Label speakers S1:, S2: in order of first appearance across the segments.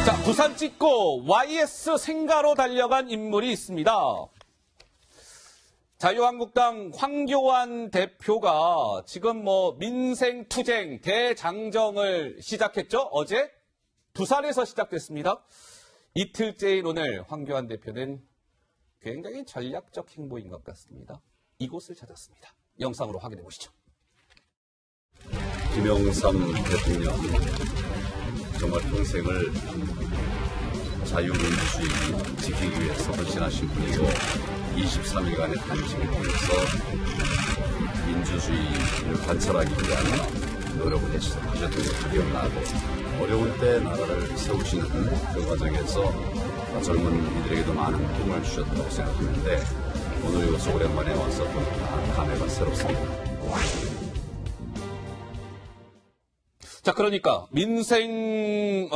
S1: 자, 부산 찍고 YS 생가로 달려간 인물이 있습니다. 자유한국당 황교안 대표가 지금 민생투쟁 대장정을 시작했죠. 어제 부산에서 시작됐습니다. 이틀째인 오늘 황교안 대표는 굉장히 전략적 행보인 것 같습니다. 이곳을 찾았습니다. 영상으로 확인해 보시죠.
S2: 김영삼 대통령 정말 평생을 자유민주주의 지키기 위해서 헌신하신 분이고 23일간의 단식을 통해서 민주주의를 관철하기 위한 노력을 하셨던 것을 기억나고 어려울 때 나라를 세우시는 그 과정에서 젊은 이들에게도 많은 힘을 주셨다고 생각하는데 오늘 이곳에 오랜만에 와서 또 감회가 새롭습니다.
S1: 자, 그러니까 민생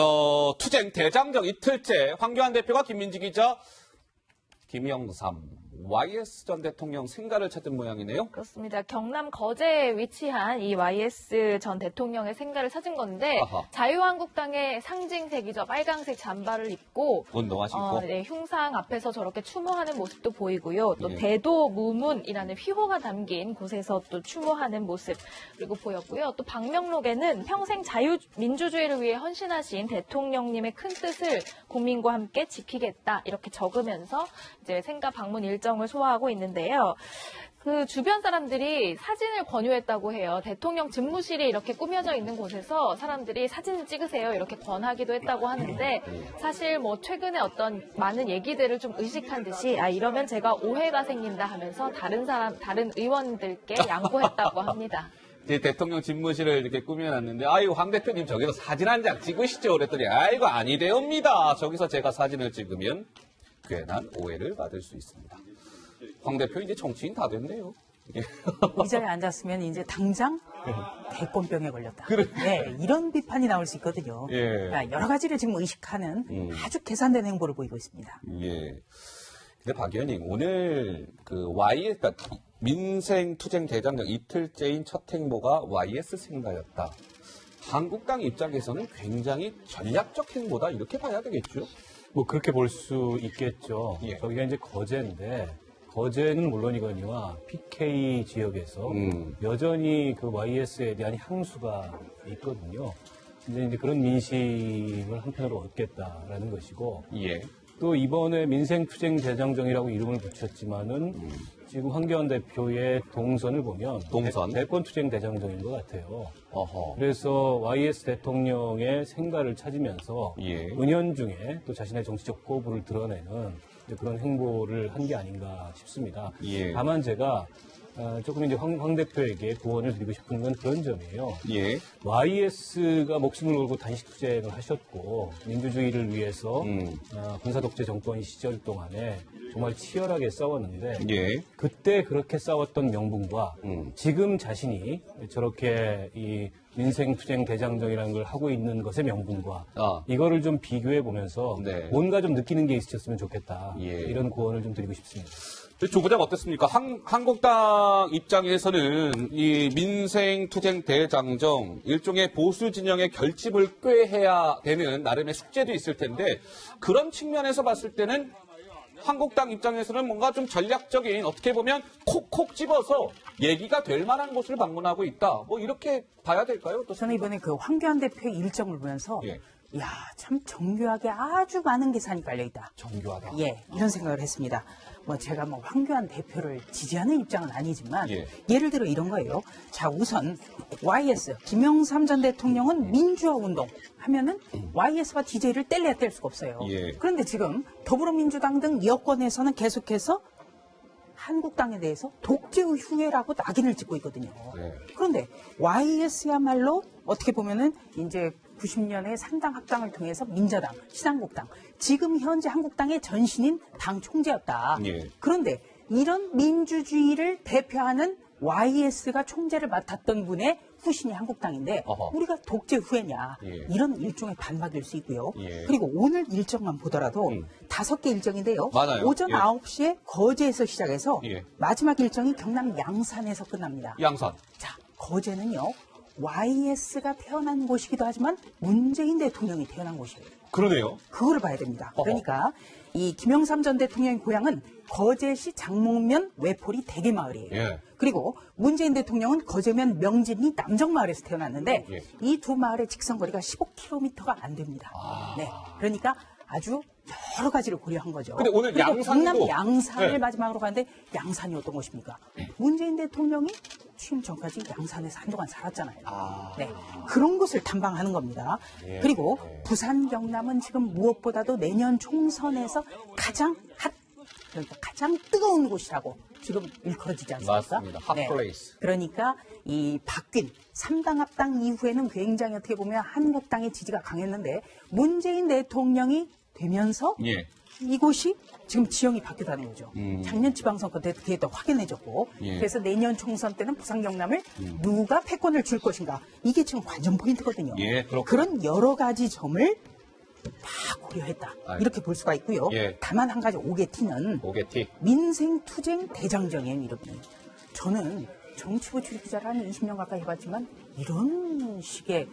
S1: 투쟁 대장정 이틀째 황교안 대표가 김민지 기자, 김영삼 YS 전 대통령 생가를 찾은 모양이네요.
S3: 그렇습니다. 경남 거제에 위치한 이 YS 전 대통령의 생가를 찾은 건데
S1: 아하.
S3: 자유한국당의 상징색이죠. 빨강색 잠바를 입고
S1: 운동하시고
S3: 네, 흉상 앞에서 저렇게 추모하는 모습도 보이고요. 또
S1: 예.
S3: 대도무문이라는 휘호가 담긴 곳에서 또 추모하는 모습 그리고 보였고요. 또 방명록에는 평생 자유민주주의를 위해 헌신하신 대통령님의 큰 뜻을 국민과 함께 지키겠다 이렇게 적으면서 이제 생가 방문 일정을 소화하고 있는데요. 그 주변 사람들이 사진을 권유했다고 해요. 대통령 집무실이 이렇게 꾸며져 있는 곳에서 사람들이 사진을 찍으세요 이렇게 권하기도 했다고 하는데 사실 최근에 어떤 많은 얘기들을 좀 의식한 듯이 이러면 제가 오해가 생긴다 하면서 다른 의원들께 양보했다고 합니다.
S1: 이제 대통령 집무실을 이렇게 꾸며놨는데 아이고 황 대표님 저기서 사진 한 장 찍으시죠 그랬더니 아이고 아니되옵니다. 저기서 제가 사진을 찍으면 괜한 오해를 받을 수 있습니다. 황 대표 이제 정치인 다 됐네요.
S4: 이 자리에 앉았으면 이제 당장 대권병에 걸렸다.
S1: 그래.
S4: 네, 이런 비판이 나올 수 있거든요.
S1: 예.
S4: 그러니까 여러 가지를 지금 의식하는 아주 계산된 행보를 보이고 있습니다.
S1: 예. 근데 박 의원님 오늘 그러니까 민생투쟁 대장정 이틀째인 첫 행보가 YS 생가였다. 한국당 입장에서는 굉장히 전략적 행보다 이렇게 봐야 되겠죠?
S5: 그렇게 볼 수 있겠죠.
S1: 예.
S5: 저기가 이제 거제인데, 거제는 물론이거니와 PK 지역에서 여전히 그 YS에 대한 향수가 있거든요. 이제 그런 민심을 한편으로 얻겠다라는 것이고,
S1: 예.
S5: 또 이번에 민생투쟁 대장정이라고 이름을 붙였지만은 지금 황교안 대표의 동선을 보면
S1: 동선?
S5: 대권투쟁 대장정인 것 같아요.
S1: 어허.
S5: 그래서 YS 대통령의 생가를 찾으면서
S1: 예.
S5: 은연중에 또 자신의 정치적 꼬부를 드러내는 그런 행보를 한 게 아닌가 싶습니다.
S1: 예.
S5: 다만 제가 조금 이제 황 대표에게 구원을 드리고 싶은 건 그런 점이에요.
S1: 예.
S5: YS가 목숨을 걸고 단식 투쟁을 하셨고 민주주의를 위해서 군사독재 정권 시절 동안에 정말 치열하게 싸웠는데
S1: 예.
S5: 그때 그렇게 싸웠던 명분과 지금 자신이 저렇게 이 민생투쟁 대장정이라는 걸 하고 있는 것의 명분과 이거를 좀 비교해 보면서
S1: 네.
S5: 뭔가 좀 느끼는 게 있으셨으면 좋겠다.
S1: 예.
S5: 이런 구원을 좀 드리고 싶습니다.
S1: 조 부장 어떻습니까? 한국당 입장에서는 이 민생투쟁 대장정 일종의 보수 진영의 결집을 꾀해야 되는 나름의 숙제도 있을 텐데 그런 측면에서 봤을 때는 한국당 입장에서는 뭔가 좀 전략적인 어떻게 보면 콕콕 집어서 얘기가 될 만한 곳을 방문하고 있다. 이렇게 봐야 될까요?
S4: 저는 이번에 그 황교안 대표의 일정을 보면서
S1: 예.
S4: 이야, 참 정교하게 아주 많은 계산이 깔려있다.
S1: 정교하다.
S4: 예, 이런 생각을 했습니다. 제가 황교안 대표를 지지하는 입장은 아니지만
S1: 예.
S4: 예를 들어 이런 거예요. 자, 우선 YS 김영삼 전 대통령은 민주화 운동 하면은 YS와 DJ를 뗄래야 뗄 수가 없어요.
S1: 예.
S4: 그런데 지금 더불어민주당 등 여권에서는 계속해서 한국당에 대해서 독재의 후예라고 낙인을 찍고 있거든요.
S1: 네.
S4: 그런데 YS야말로 어떻게 보면은 이제 90년에 상당 합당을 통해서 민자당, 신한국당, 지금 현재 한국당의 전신인 당 총재였다.
S1: 예.
S4: 그런데 이런 민주주의를 대표하는 YS가 총재를 맡았던 분의 후신이 한국당인데
S1: 어허.
S4: 우리가 독재 후예냐
S1: 예.
S4: 이런 일종의 반박일 수 있고요.
S1: 예.
S4: 그리고 오늘 일정만 보더라도 5개 일정인데요.
S1: 맞아요.
S4: 오전
S1: 예.
S4: 9시에 거제에서 시작해서
S1: 예.
S4: 마지막 일정이 경남 양산에서 끝납니다.
S1: 양산.
S4: 자, 거제는요. YS가 태어난 곳이기도 하지만 문재인 대통령이 태어난 곳이에요.
S1: 그러네요.
S4: 그거를 봐야 됩니다.
S1: 어허.
S4: 그러니까 이 김영삼 전 대통령의 고향은 거제시 장목면 외포리 대게마을이에요.
S1: 예.
S4: 그리고 문재인 대통령은 거제면 명진리 남정마을에서 태어났는데
S1: 예.
S4: 이 두 마을의 직선거리가 15km가 안 됩니다. 네, 그러니까 아주 여러 가지를 고려한 거죠.
S1: 근데 오늘
S4: 그리고
S1: 양산도-
S4: 경남 양산을
S1: 네.
S4: 마지막으로 가는데 양산이 어떤 곳입니까? 문재인 대통령이 취임 전까지 양산에서 한동안 살았잖아요. 네, 그런 곳을 탐방하는 겁니다.
S1: 예.
S4: 그리고 부산 경남은 지금 무엇보다도 내년 총선에서 가장 그러니까 가장 뜨거운 곳이라고 지금 일컬어지지 않습니까?
S1: 맞습니다. 핫플레이스.
S4: 그러니까 이 바뀐 3당 합당 이후에는 굉장히 어떻게 보면 한국당의 지지가 강했는데 문재인 대통령이 되면서
S1: 예.
S4: 이곳이 지금 지형이 바뀌었다는 거죠. 작년 지방선거 때 그게 또 확인해졌고
S1: 예.
S4: 그래서 내년 총선 때는 부산 경남을 누가 패권을 줄 것인가 이게 지금 관전 포인트거든요.
S1: 예, 그렇군요.
S4: 그런 여러 가지 점을 다 고려했다. 이렇게 볼 수가 있고요.
S1: 예.
S4: 다만 한 가지 오게티는
S1: 오게티.
S4: 민생투쟁 대장정이에요, 이름이. 저는 정치부 출입기자를 한 20년 가까이 해봤지만 이런 식의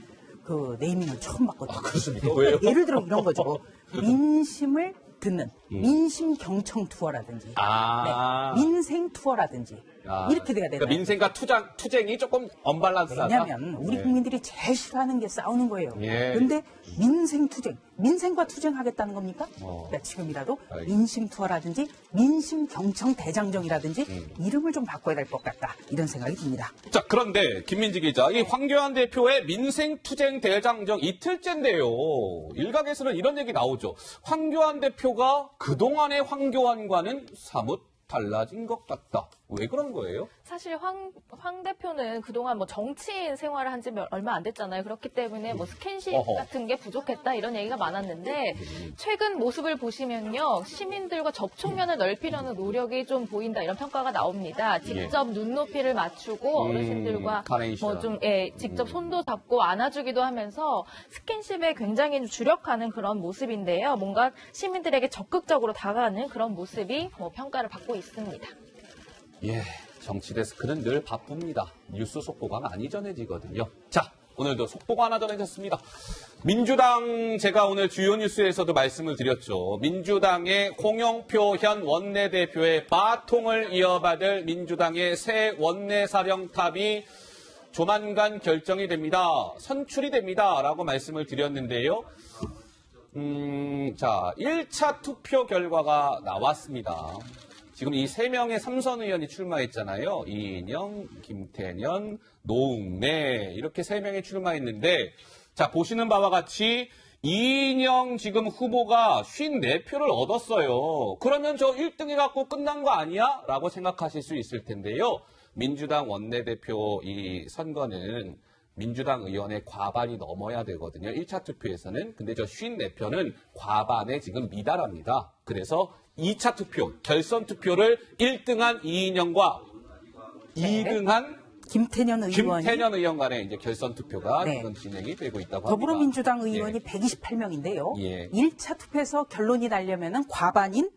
S4: 그 네이밍을 처음 봤거든요.
S1: 그렇습니까? 왜요?
S4: 예를 들어 이런 거죠. 민심을 듣는 민심 경청 투어라든지
S1: 아.
S4: 네, 민생 투어라든지 이렇게 돼야 되는
S1: 그러니까 민생과 투쟁이 조금 언밸런스하다.
S4: 왜냐하면 우리
S1: 예.
S4: 국민들이 제일 싫어하는 게 싸우는 거예요.
S1: 예.
S4: 그런데 민생 투쟁, 민생과 투쟁하겠다는 겁니까? 그러니까 지금이라도
S1: 알겠습니다.
S4: 민심 투어라든지 민심 경청 대장정이라든지 이름을 좀 바꿔야 될 것 같다 이런 생각이 듭니다.
S1: 자, 그런데 김민지 기자, 이 황교안 대표의 민생투쟁 대장정 이틀째인데요. 일각에서는 이런 얘기 나오죠. 황교안 대표가 그동안의 황교안과는 사뭇 달라진 것 같다. 왜 그런 거예요?
S3: 사실 황 대표는 그동안 뭐 정치인 생활을 한 지 얼마 안 됐잖아요. 그렇기 때문에 뭐 스킨십
S1: 어허.
S3: 같은 게 부족했다 이런 얘기가 많았는데 최근 모습을 보시면요. 시민들과 접촉면을 넓히려는 노력이 좀 보인다 이런 평가가 나옵니다. 직접 눈높이를 맞추고 어르신들과
S1: 카네이션.
S3: 뭐 좀 직접 손도 잡고 안아주기도 하면서 스킨십에 굉장히 주력하는 그런 모습인데요. 뭔가 시민들에게 적극적으로 다가가는 그런 모습이 뭐 평가를 받고 있습니다.
S1: 예, 정치데스크는 늘 바쁩니다. 뉴스 속보가 많이 전해지거든요. 자, 오늘도 속보가 하나 전해졌습니다. 민주당, 제가 오늘 주요 뉴스에서도 말씀을 드렸죠. 민주당의 홍영표 현 원내대표의 바통을 이어받을 민주당의 새 원내사령탑이 조만간 결정이 됩니다. 선출이 됩니다. 라고 말씀을 드렸는데요. 자, 1차 투표 결과가 나왔습니다. 지금 이 3명의 삼선 의원이 출마했잖아요. 이인영, 김태년, 노웅래 이렇게 3명이 출마했는데 자 보시는 바와 같이 이인영 지금 후보가 54표를 얻었어요. 그러면 저 1등 해갖고 끝난 거 아니야? 라고 생각하실 수 있을 텐데요. 민주당 원내대표 이 선거는 민주당 의원의 과반이 넘어야 되거든요. 1차 투표에서는. 근데 저 54표는 과반에 지금 미달합니다. 그래서 2차 투표, 결선 투표를 1등한 이인영과 2등한
S4: 김태년 의원이
S1: 김태년 의원 간의 이제 결선 투표가
S4: 네.
S1: 지금 진행이 되고 있다고 합니다.
S4: 더불어민주당 의원이
S1: 예.
S4: 128명인데요.
S1: 예.
S4: 1차 투표에서 결론이 나려면 과반인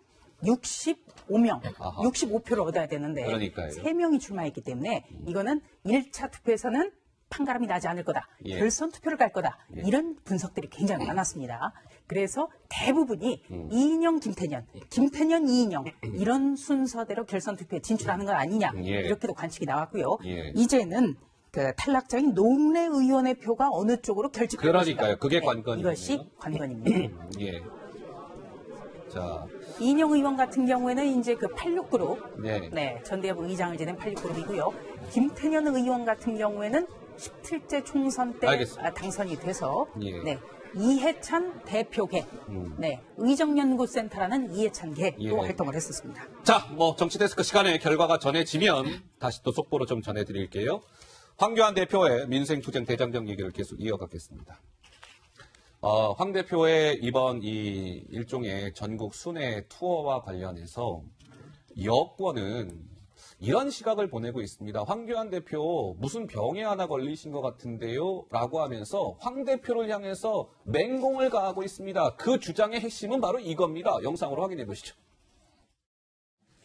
S4: 65명,
S1: 아하.
S4: 65표를 얻어야 되는데
S1: 그러니까요.
S4: 3명이 출마했기 때문에 이거는 1차 투표에서는 판가름이 나지 않을 거다.
S1: 예.
S4: 결선 투표를 갈 거다. 이런 분석들이 굉장히 많았습니다. 그래서 대부분이 이인영, 김태년, 김태년, 이인영 이런 순서대로 결선 투표에 진출하는 거 아니냐
S1: 예.
S4: 이렇게도 관측이 나왔고요.
S1: 예.
S4: 이제는 그 탈락자인 노웅래 의원의 표가 어느 쪽으로 결집될
S1: 그러니까요.
S4: 것인가.
S1: 그게
S4: 네,
S1: 관건이군요.
S4: 이것이 관건입니다.
S1: 예. 자,
S4: 이인영 의원 같은 경우에는 이제 그 86그룹,
S1: 네.
S4: 전대협 의장을 지낸 86그룹이고요. 김태년 의원 같은 경우에는 17대 총선 때
S1: 알겠습니다.
S4: 당선이 돼서,
S1: 예.
S4: 네. 이해찬 대표계, 네. 의정연구센터라는 이해찬계도
S1: 예.
S4: 활동을 했었습니다.
S1: 자, 뭐 정치데스크 시간에 결과가 전해지면 다시 또 속보로 좀 전해드릴게요. 황교안 대표의 민생투쟁 대장정 얘기를 계속 이어가겠습니다. 황 대표의 이번 이 일종의 전국 순회 투어와 관련해서 여권은 이런 시각을 보내고 있습니다. 황교안 대표 무슨 병에 하나 걸리신 것 같은데요? 라고 하면서 황 대표를 향해서 맹공을 가하고 있습니다. 그 주장의 핵심은 바로 이겁니다. 영상으로 확인해 보시죠.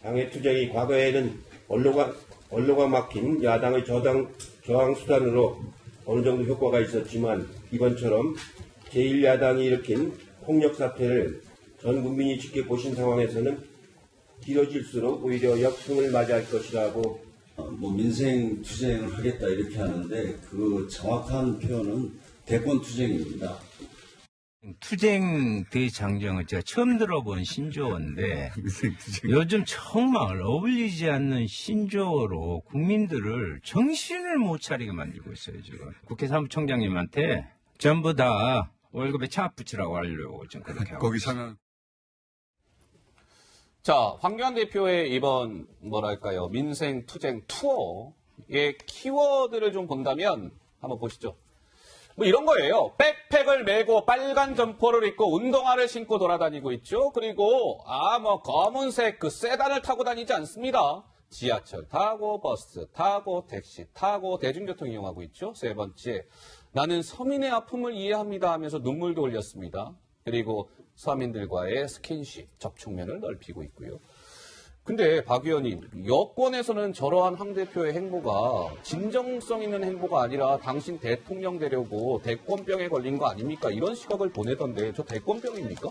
S6: 장애투쟁이 과거에는 언로가 막힌 야당의 저항 수단으로 어느 정도 효과가 있었지만 이번처럼 제1야당이 일으킨 폭력 사태를 전 국민이 지켜보신 상황에서는 길어질수록 오히려 역풍을 맞이할 것이라고
S2: 뭐 민생 투쟁을 하겠다 이렇게 하는데 그 정확한 표현은 대권 투쟁입니다.
S7: 투쟁 대장정은 제가 처음 들어본 신조어인데 요즘 정말 어울리지 않는 신조어로 국민들을 정신을 못 차리게 만들고 있어요. 지금 국회 사무총장님한테 전부 다 월급에 차 붙이라고 하려고 지금 그렇게 하고
S2: 거기 참여.
S1: 자, 황교안 대표의 이번 뭐랄까요 민생 투쟁 투어의 키워드를 좀 본다면 한번 보시죠. 뭐 이런 거예요. 백팩을 메고 빨간 점퍼를 입고 운동화를 신고 돌아다니고 있죠. 그리고 뭐 검은색 그 세단을 타고 다니지 않습니다. 지하철 타고 버스 타고 택시 타고 대중교통 이용하고 있죠. 세 번째, 나는 서민의 아픔을 이해합니다 하면서 눈물도 흘렸습니다. 그리고 서민들과의 스킨십, 접촉면을 넓히고 있고요. 근데 박 의원님, 여권에서는 저러한 황 대표의 행보가 진정성 있는 행보가 아니라 당신 대통령 되려고 대권병에 걸린 거 아닙니까? 이런 시각을 보내던데 저 대권병입니까?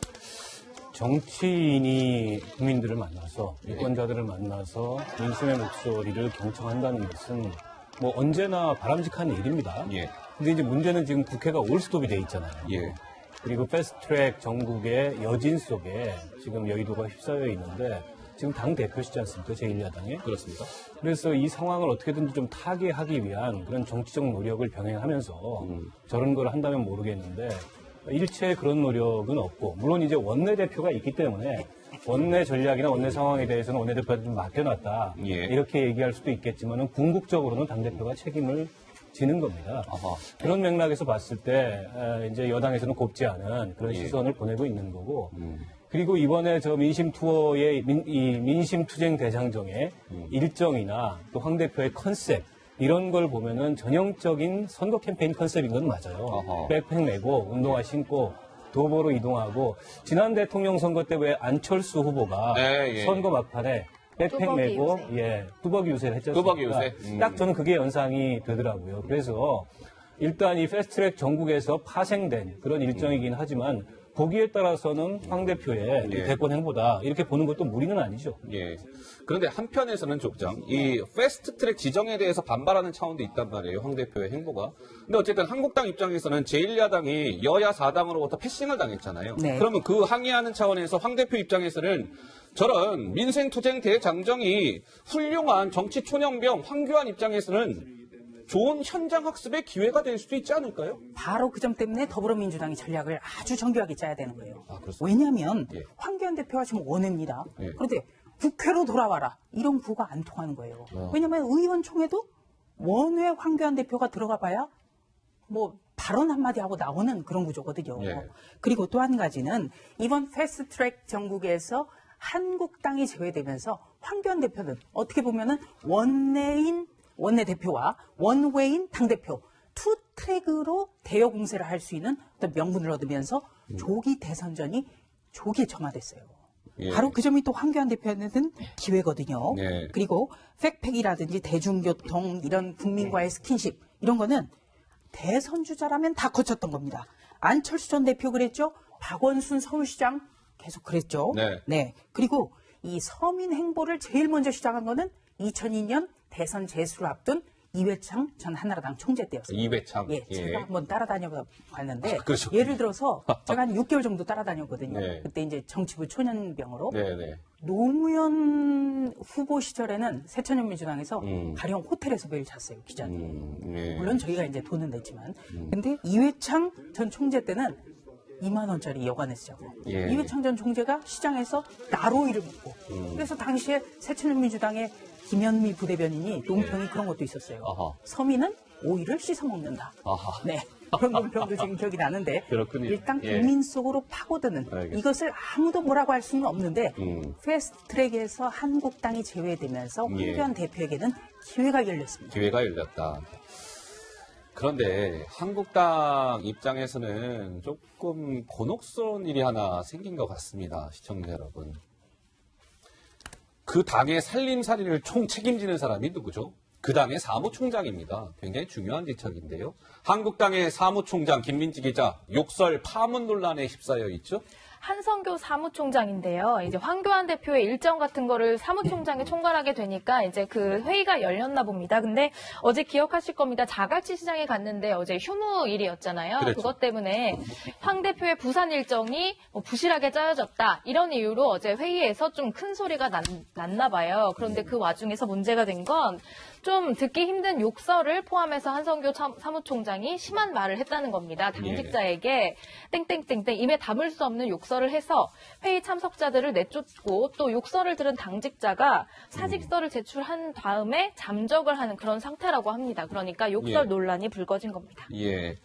S5: 정치인이 국민들을 만나서 유권자들을 만나서 민심의 목소리를 경청한다는 것은 뭐 언제나 바람직한 일입니다.
S1: 예.
S5: 근데 이제 문제는 지금 국회가 올스톱이 돼 있잖아요.
S1: 예.
S5: 그리고 패스트트랙 정국의 여진 속에 지금 여의도가 휩싸여 있는데 지금 당 대표시지 않습니까? 제1야당에.
S1: 그렇습니다.
S5: 그래서 이 상황을 어떻게든지 좀 타개하기 위한 그런 정치적 노력을 병행하면서 저런 걸 한다면 모르겠는데 일체 그런 노력은 없고, 물론 이제 원내대표가 있기 때문에 원내 전략이나 원내 상황에 대해서는 원내대표한테 좀 맡겨놨다.
S1: 예.
S5: 이렇게 얘기할 수도 있겠지만은 궁극적으로는 당대표가 책임을 지는 겁니다.
S1: 아하.
S5: 그런 맥락에서 봤을 때 이제 여당에서는 곱지 않은 그런 시선을 보내고 있는 거고, 그리고 이번에 저 민심 투어의 이 민심 투쟁 대장정의 일정이나 또 황 대표의 컨셉 이런 걸 보면은 전형적인 선거 캠페인 컨셉인 건 맞아요.
S1: 어허.
S5: 백팩 메고 운동화 신고 도보로 이동하고, 지난 대통령 선거 때 왜 안철수 후보가
S1: 네, 예.
S5: 선거 막판에 백팩
S3: 뚜벅이
S5: 메고
S3: 유세.
S5: 뚜벅이 유세를 했지 않습니까?
S1: 뚜벅이 유세.
S5: 딱 저는 그게 연상이 되더라고요. 그래서 일단 이 패스트트랙 전국에서 파생된 그런 일정이긴 하지만 보기에 따라서는 황 대표의
S1: 예.
S5: 대권 행보다 이렇게 보는 것도 무리는 아니죠.
S1: 예. 그런데 한편에서는 족장, 이 패스트트랙 지정에 대해서 반발하는 차원도 있단 말이에요. 황 대표의 행보가. 근데 어쨌든 한국당 입장에서는 제1야당이 여야 4당으로부터 패싱을 당했잖아요.
S4: 네.
S1: 그러면 그 항의하는 차원에서 황 대표 입장에서는 저런 민생투쟁 대장정이 훌륭한 정치 초년병 황교안 입장에서는 좋은 현장 학습의 기회가 될 수도 있지 않을까요?
S4: 바로 그 점 때문에 더불어민주당이 전략을 아주 정교하게 짜야 되는 거예요.
S1: 아, 그렇습니까?
S4: 왜냐하면
S1: 예.
S4: 황교안 대표가 지금 원외입니다.
S1: 예.
S4: 그런데 국회로 돌아와라. 이런 구호가 안 통하는 거예요. 왜냐하면 의원총회도 원외 황교안 대표가 들어가 봐야 뭐 발언 한마디 하고 나오는 그런 구조거든요.
S1: 예.
S4: 그리고 또 한 가지는 이번 패스트트랙 전국에서 한국당이 제외되면서 황교안 대표는 어떻게 보면은 원내대표와 원외인 당대표 투 트랙으로 대여 공세를 할 수 있는 어떤 명분을 얻으면서 조기 대선전이 조기에 점화됐어요.
S1: 예.
S4: 바로 그 점이 또 황교안 대표한테는 기회거든요.
S1: 네.
S4: 그리고 백팩이라든지 대중교통 이런 국민과의 스킨십 이런 거는 대선 주자라면 다 거쳤던 겁니다. 안철수 전 대표 그랬죠. 박원순 서울시장 계속 그랬죠.
S1: 네.
S4: 그리고 이 서민 행보를 제일 먼저 시작한 거는 2002년 대선 재수를 앞둔 이회창 전 한나라당 총재 때였어요.
S1: 이회창.
S4: 예, 제가 한번 따라다녀 봤는데
S1: 그렇죠.
S4: 예를 들어서 제가 한 6개월 정도 따라다녔거든요.
S1: 네.
S4: 그때 이제 정치부 초년병으로
S1: 네네.
S4: 노무현 후보 시절에는 새천년민주당에서 가령 호텔에서 매일 잤어요, 기자님.
S1: 네.
S4: 물론 저희가 이제 돈은 냈지만. 근데 이회창 전 총재 때는 2만 원짜리 여관에서 자고
S1: 예.
S4: 이회창 전 총재가 시장에서 나로이를 먹고 그래서 당시에 새천년민주당의 김현미 부대변인이 논평이 그런 것도 있었어요.
S1: 아하.
S4: 서민은 오이를 씻어 먹는다.
S1: 아하.
S4: 네. 그런 논평도 지금 기억이 나는데
S1: 그렇군요.
S4: 일단
S1: 예.
S4: 국민 속으로 파고드는
S1: 알겠습니다.
S4: 이것을 아무도 뭐라고 할 수는 없는데 패스트트랙에서 한국당이 제외되면서
S1: 예.
S4: 황교안 대표에게는 기회가 열렸습니다.
S1: 기회가 열렸다. 그런데 한국당 입장에서는 조금 곤혹스러운 일이 하나 생긴 것 같습니다. 시청자 여러분. 그 당의 살림살이를 총 책임지는 사람이 누구죠? 그 당의 사무총장입니다. 굉장히 중요한 직책인데요. 한국당의 사무총장 김민지 기자 욕설 파문 논란에 휩싸여 있죠.
S3: 한성교 사무총장인데요. 이제 황교안 대표의 일정 같은 거를 사무총장이 총괄하게 되니까 이제 그 회의가 열렸나 봅니다. 근데 어제 기억하실 겁니다. 자갈치 시장에 갔는데 어제 휴무일이었잖아요.
S1: 그랬죠.
S3: 그것 때문에 황 대표의 부산 일정이 부실하게 짜여졌다. 이런 이유로 어제 회의에서 좀 큰 소리가 났나 봐요. 그런데 그 와중에서 문제가 된 건 좀 듣기 힘든 욕설을 포함해서 한성교 사무총장이 심한 말을 했다는 겁니다. 당직자에게 땡땡땡땡 입에 담을 수 없는 욕설을 해서 회의 참석자들을 내쫓고 또 욕설을 들은 당직자가 사직서를 제출한 다음에 잠적을 하는 그런 상태라고 합니다. 그러니까 욕설 논란이 불거진 겁니다.
S1: 예.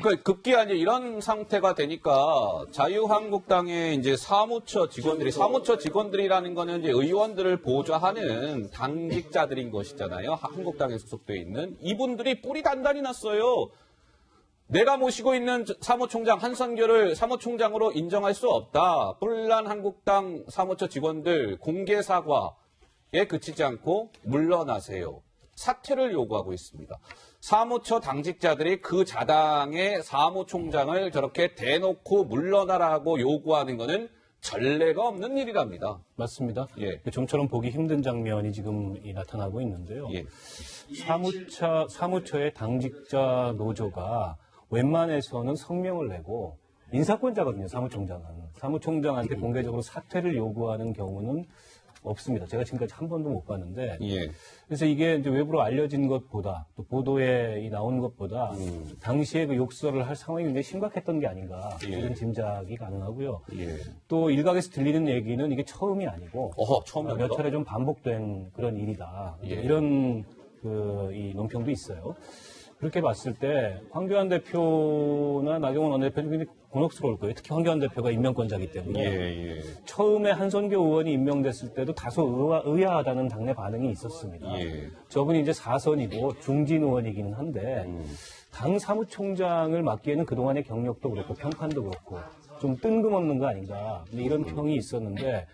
S1: 그러니까 급기야 이제 이런 상태가 되니까 자유한국당의 이제 사무처 직원들이라는 거는 이제 의원들을 보좌하는 당직자들인 것이잖아요. 한국당에 소속돼 있는 이분들이 뿔이 단단히 났어요. 내가 모시고 있는 사무총장 한선교를 사무총장으로 인정할 수 없다. 뿔난 한국당 사무처 직원들 공개 사과에 그치지 않고 물러나세요. 사퇴를 요구하고 있습니다. 사무처 당직자들이 그 자당의 사무총장을 저렇게 대놓고 물러나라고 요구하는 것은 전례가 없는 일이랍니다.
S5: 맞습니다.
S1: 예.
S5: 좀처럼 보기 힘든 장면이 지금 나타나고 있는데요.
S1: 예.
S5: 사무처의 당직자 노조가 웬만해서는 성명을 내고 인사권자거든요, 사무총장은. 사무총장한테 공개적으로 사퇴를 요구하는 경우는 없습니다. 제가 지금까지 한 번도 못 봤는데.
S1: 예.
S5: 그래서 이게 이제 외부로 알려진 것보다 또 보도에 나온 것보다 당시에 그 욕설을 할 상황이 굉장히 심각했던 게 아닌가 이런 짐작이 가능하고요.
S1: 예.
S5: 또 일각에서 들리는 얘기는 이게 처음이 아니고
S1: 처음이
S5: 몇 차례 좀 반복된 그런 일이다. 이런 이 논평도 있어요. 그렇게 봤을 때 황교안 대표나 나경원 원내대표는 굉장히 곤혹스러울 거예요. 특히 황교안 대표가 임명권자이기 때문에. 처음에 한선교 의원이 임명됐을 때도 다소 의아하다는 당내 반응이 있었습니다. 저분이 이제 4선이고 중진 의원이기는 한데 당 사무총장을 맡기에는 그동안의 경력도 그렇고 평판도 그렇고 좀 뜬금없는 거 아닌가 이런 평이 있었는데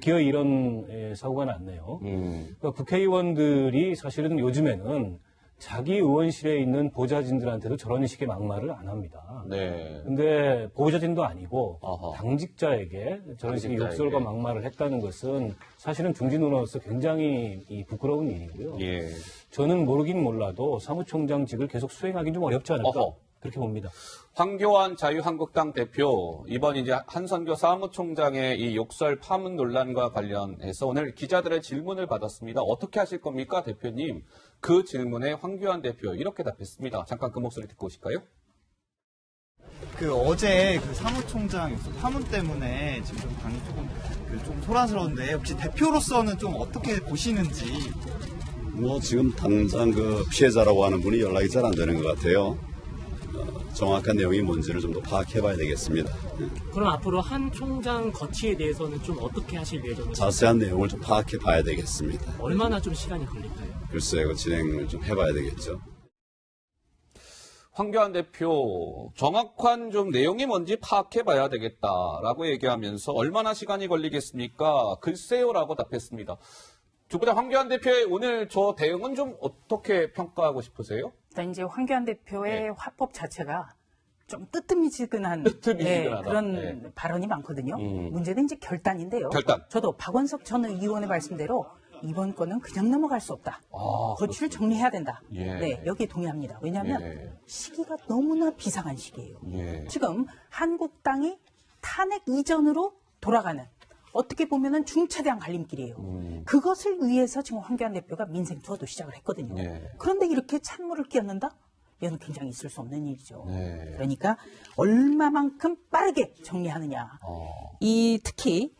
S5: 기어이 이런 사고가 났네요. 그러니까 국회의원들이 사실은 요즘에는 자기 의원실에 있는 보좌진들한테도 저런 식의 막말을 안 합니다.
S1: 네.
S5: 근데 보좌진도 아니고
S1: 어허.
S5: 당직자에게 저런 식의 욕설과 막말을 했다는 것은 사실은 중진으로서 굉장히 부끄러운 일이고요.
S1: 예.
S5: 저는 모르긴 몰라도 사무총장직을 계속 수행하기는 좀 어렵지 않을까
S1: 어허.
S5: 그렇게 봅니다.
S1: 황교안 자유한국당 대표 이번 이제 한선교 사무총장의 이 욕설 파문 논란과 관련해서 오늘 기자들의 질문을 받았습니다. 어떻게 하실 겁니까, 대표님? 그 질문에 황교안 대표 이렇게 답했습니다. 잠깐 그 목소리 듣고 오실까요?
S8: 어제 그 사무총장 파문 때문에 지금 좀 당이 좀 소란스러운데 혹시 대표로서는 좀 어떻게 보시는지?
S2: 지금 당장 그 피해자라고 하는 분이 연락이 잘 안 되는 것 같아요. 정확한 내용이 뭔지를 좀 더 파악해봐야 되겠습니다.
S9: 그럼 앞으로 한 총장 거취에 대해서는 좀 어떻게 하실 예정이세요?
S2: 자세한 내용을 좀 파악해봐야 되겠습니다.
S9: 얼마나 좀 시간이 걸릴까요?
S2: 글쎄요, 진행을 좀 해봐야 되겠죠.
S1: 황교안 대표 정확한 좀 내용이 뭔지 파악해봐야 되겠다라고 얘기하면서 얼마나 시간이 걸리겠습니까? 글쎄요라고 답했습니다. 두분다 황교안 대표의 오늘 저 대응은 좀 어떻게 평가하고 싶으세요?
S4: 일단 이제 황교안 대표의 화법 자체가 좀 뜨뜻미지근한 그런 발언이 많거든요. 문제는 이제 결단인데요.
S1: 결단.
S4: 저도 박원석 전 의원의 말씀대로 이번 건은 그냥 넘어갈 수 없다. 거취를 정리해야 된다. 네, 여기에 동의합니다. 왜냐하면 시기가 너무나 비상한 시기예요. 지금 한국당이 탄핵 이전으로 돌아가는 어떻게 보면은 중차대한 갈림길이에요. 그것을 위해서 지금 황교안 대표가 민생 투어도 시작을 했거든요. 그런데 이렇게 찬물을 끼얹는다? 이건 굉장히 있을 수 없는 일이죠. 그러니까 얼마만큼 빠르게 정리하느냐. 특히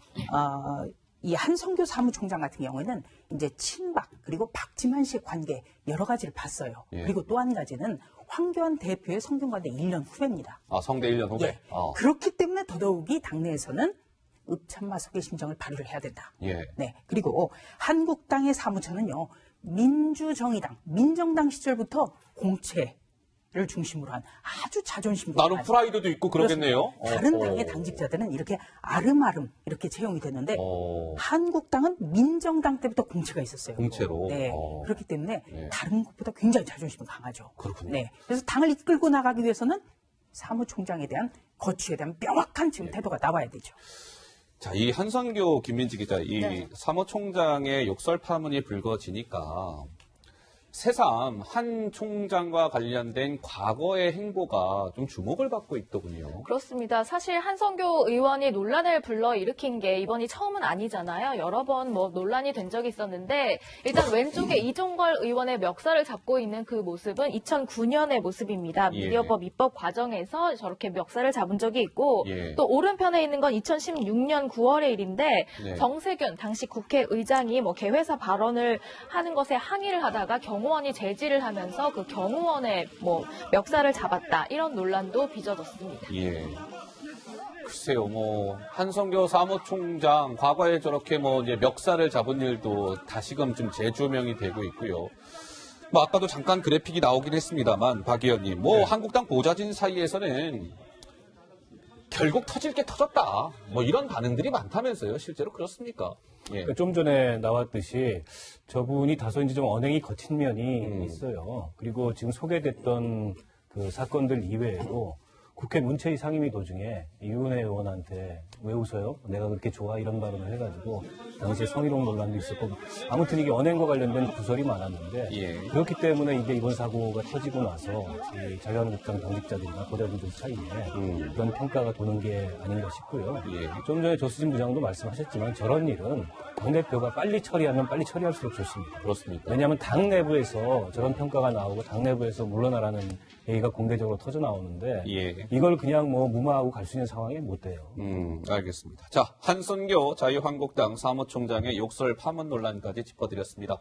S4: 이 한성교 사무총장 같은 경우에는 이제 친박 그리고 박지만 씨의 관계 여러 가지를 봤어요. 그리고 또 한 가지는 황교안 대표의 성균관대 1년 후배입니다.
S1: 성대 1년 후배.
S4: 그렇기 때문에 더더욱이 당내에서는 읍참마석의 심정을 발휘를 해야 된다. 네. 그리고 한국당의 사무처는요, 민주정의당, 민정당 시절부터 공채 를 중심으로 한 아주 자존심
S1: 나름
S4: 강한
S1: 프라이드도 있고 그러겠네요.
S4: 다른
S1: 어,
S4: 당의 당직자들은 이렇게 아름아름 이렇게 채용이 됐는데
S1: 어.
S4: 한국당은 민정당 때부터 공채가 있었어요.
S1: 공채로?
S4: 네.
S1: 어.
S4: 그렇기 때문에
S1: 네.
S4: 다른 것보다 굉장히 자존심이 강하죠.
S1: 그렇군요.
S4: 네. 그래서 당을 이끌고 나가기 위해서는 사무총장에 대한 거취에 대한 명확한 지금 태도가 나와야 되죠.
S1: 자, 이 한선교 김민지 기자, 이
S3: 네.
S1: 사무총장의 욕설 파문이 불거지니까 새삼 한 총장과 관련된 과거의 행보가 좀 주목을 받고 있더군요.
S3: 그렇습니다. 사실 한성교 의원이 논란을 불러일으킨 게 이번이 처음은 아니잖아요. 여러 번 논란이 된 적이 있었는데 일단 왼쪽에 이종걸 의원의 멱살을 잡고 있는 그 모습은 2009년의 모습입니다.
S1: 예.
S3: 미디어법 입법 과정에서 저렇게 멱살을 잡은 적이 있고
S1: 예.
S3: 또 오른편에 있는 건 2016년 9월의 일인데
S1: 네.
S3: 정세균 당시 국회의장이 개회사 발언을 하는 것에 항의를 하다가 경호원이 제지를 하면서 그 경호원의 멱살을 잡았다 이런 논란도 빚어졌습니다.
S1: 예. 글쎄요, 한성교 사무총장, 과거에 저렇게 이제 멱살을 잡은 일도 다시금 좀 재조명이 되고 있고요. 아까도 잠깐 그래픽이 나오긴 했습니다만, 박 의원님, 한국당 보좌진 사이에서는 결국 터질 게 터졌다. 이런 반응들이 많다면서요. 실제로 그렇습니까? 예.
S5: 좀 전에 나왔듯이 저분이 다소 이제 좀 언행이 거친 면이 있어요. 그리고 지금 소개됐던 그 사건들 이외에도 국회 문체위 상임위 도중에 이윤혜 의원한테 왜 웃어요? 내가 그렇게 좋아? 이런 발언을 해가지고 당시에 성희롱 논란도 있었고 아무튼 이게 언행과 관련된 구설이 많았는데
S1: 예.
S5: 그렇기 때문에 이게 이번 사고가 터지고 나서 이 자유한국당 당직자들이나 거대분들 사이에 그런 평가가 도는 게 아닌가 싶고요.
S1: 예.
S5: 좀 전에 조수진 부장도 말씀하셨지만 저런 일은 당대표가 빨리 처리하면 빨리 처리할수록 좋습니다.
S1: 그렇습니까?
S5: 왜냐하면 당 내부에서 저런 평가가 나오고 당 내부에서 물러나라는 얘기가 공개적으로 터져 나오는데
S1: 예.
S5: 이걸 그냥 무마하고 갈 수 있는 상황이 못 돼요.
S1: 알겠습니다. 자, 한선교 자유한국당 사무총장의 욕설 파문 논란까지 짚어드렸습니다.